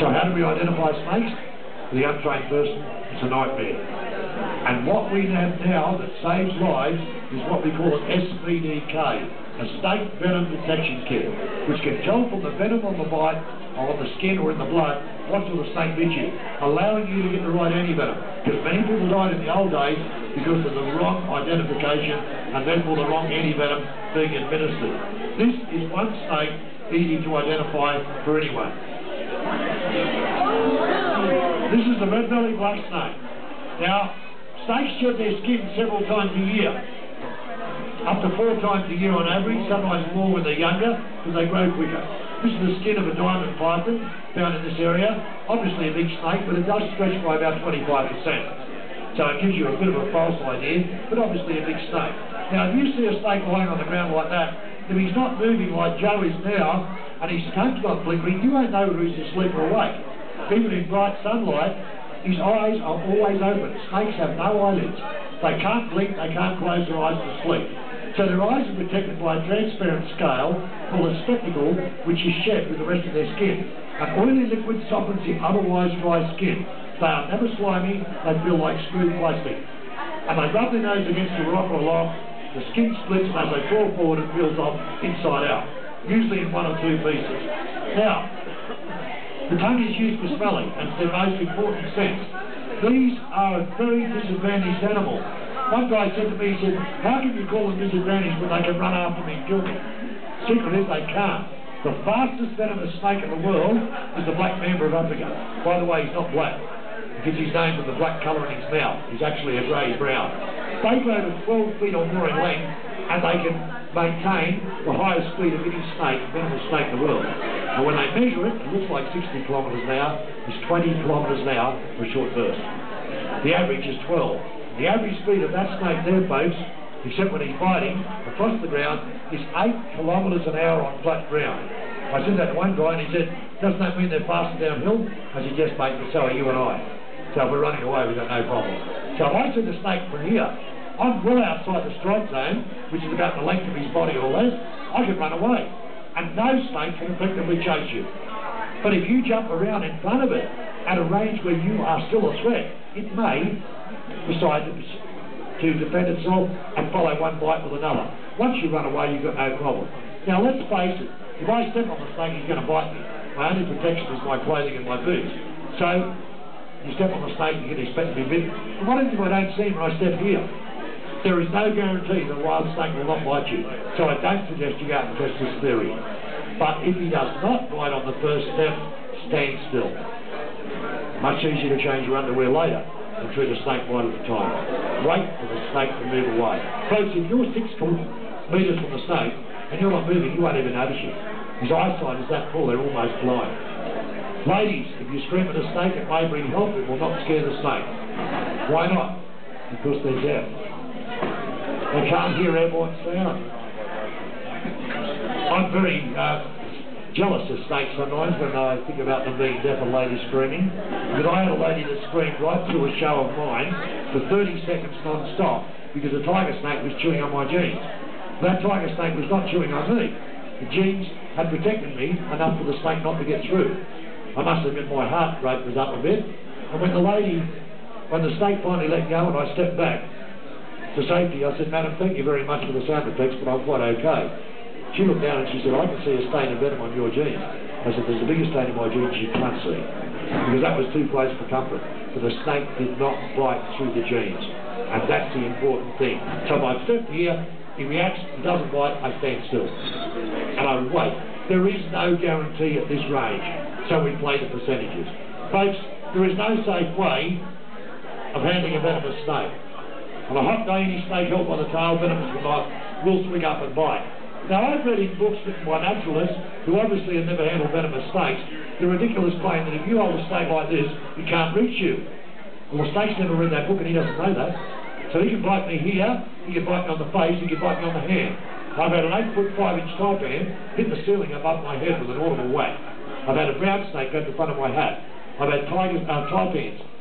So how do we identify snakes? For the untrained person, it's a nightmare. And what we have now that saves lives is what we call an SVDK, a snake venom detection kit, which can tell from the venom on the bite, or on the skin or in the blood, what sort of snake bit you, allowing you to get the right antivenom. Because many people died in the old days because of the wrong identification and therefore the wrong antivenom being administered. This is one snake easy to identify for anyone. This is the red belly black snake. Now, snakes shed their skin several times a year. Up to 4 times a year on average, sometimes more when they're younger, because they grow quicker. This is the skin of a diamond python found in this area. Obviously a big snake, but it does stretch by about 25%. So it gives you a bit of a false idea, but obviously a big snake. Now, if you see a snake lying on the ground like that, if he's not moving like Joe is now, and his scope's not flickering, you won't know whether he's asleep or awake. Even in bright sunlight, his eyes are always open. Snakes have no eyelids. They can't blink, they can't close their eyes to sleep. So their eyes are protected by a transparent scale called a spectacle, which is shed with the rest of their skin. An oily liquid softens the otherwise dry skin. They are never slimy, they feel like smooth plastic. And they rub their nose against a rock or a log, the skin splits, and as they crawl forward it peels off inside out, usually in 1 or 2 pieces. Now, the tongue is used for smelling, and it's their most important sense. These are a very disadvantaged animal. One guy said to me, he said, how can you call them disadvantaged when they can run after me and kill me? Secret is they can't. The fastest venomous snake in the world is the black mamba of Africa. By the way, he's not black. He gets his name from the black colour in his mouth. He's actually a grey-brown. They grow to 12 feet or more in length, and they can maintain the highest speed of any snake, venomous snake in the world. And when they measure it, it looks like 60 kilometres an hour. It's 20 kilometres an hour for a short burst. The average is 12. The average speed of that snake there, folks, except when he's biting, across the ground, is 8 kilometres an hour on flat ground. I said that to one guy and he said, doesn't that mean they're faster downhill? I said, yes mate, but so are you and I. So if we're running away, we've got no problem. So if I see the snake from here, I'm well outside the strike zone, which is about the length of his body or less, I can run away. And no snake can effectively chase you. But if you jump around in front of it, at a range where you are still a threat, it may decide to defend itself and follow one bite with another. Once you run away, you've got no problem. Now let's face it, if I step on the snake, he's going to bite me. My only protection is my clothing and my boots. So, you step on the snake, you can expect to be bitten. And what if I don't see him when I step here? There is no guarantee that a wild snake will not bite you. So I don't suggest you go out and test this theory. But if he does not bite on the first step, stand still. Much easier to change your underwear later than treat a snake bite at a time. Wait for the snake to move away. Folks, if you're 6 metres from the snake and you're not moving, you won't even notice you. His eyesight is that poor, they're almost blind. Ladies, if you scream at a snake, it may bring help, it will not scare the snake. Why not? Because they're deaf. They can't hear airborne sound. I'm very jealous of snakes sometimes when I think about them being deaf and ladies screaming. Because I had a lady that screamed right through a show of mine for 30 seconds non-stop because a tiger snake was chewing on my jeans. That tiger snake was not chewing on me. The jeans had protected me enough for the snake not to get through. I must admit my heart rate was up a bit. And when the snake finally let go and I stepped back for safety, I said, "Madam, thank you very much for the sound effects, but I'm quite okay." She looked down and she said, "I can see a stain of venom on your jeans." I said, "There's a bigger stain in my jeans you can't see." Because that was too close for comfort. But the snake did not bite through the jeans. And that's the important thing. So if I step here, he reacts, he doesn't bite, I stand still. And I wait. There is no guarantee at this range. So we play the percentages. Folks, there is no safe way of handling a venomous snake. On a hot day, any snake held by the tail, venomous or not, will swing up and bite. Now, I've read in books written by naturalists, who obviously have never handled venomous snakes, the ridiculous claim that if you hold a snake like this, it can't reach you. Well, the snake's never read that book and he doesn't know that. So he can bite me here, he can bite me on the face, he can bite me on the hand. I've had an 8-foot 5-inch taipan hit the ceiling above my head with an audible whack. I've had a brown snake go to the front of my hat. I've had taipans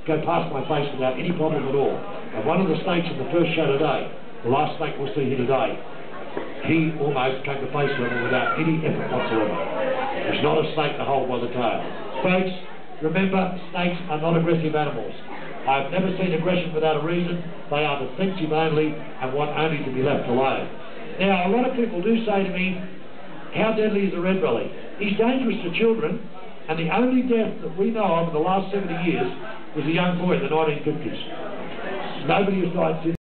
go past my face without any problem at all. And one of the snakes in the first show today, the last snake we'll see here today, he almost came to face level without any effort whatsoever. It's not a snake to hold by the tail. Folks, remember, snakes are not aggressive animals. I've never seen aggression without a reason. They are defensive only and want only to be left alone. Now, a lot of people do say to me, how deadly is a red belly? He's dangerous to children, and the only death that we know of in the last 70 years was a young boy in the 1950s. Nobody has died since.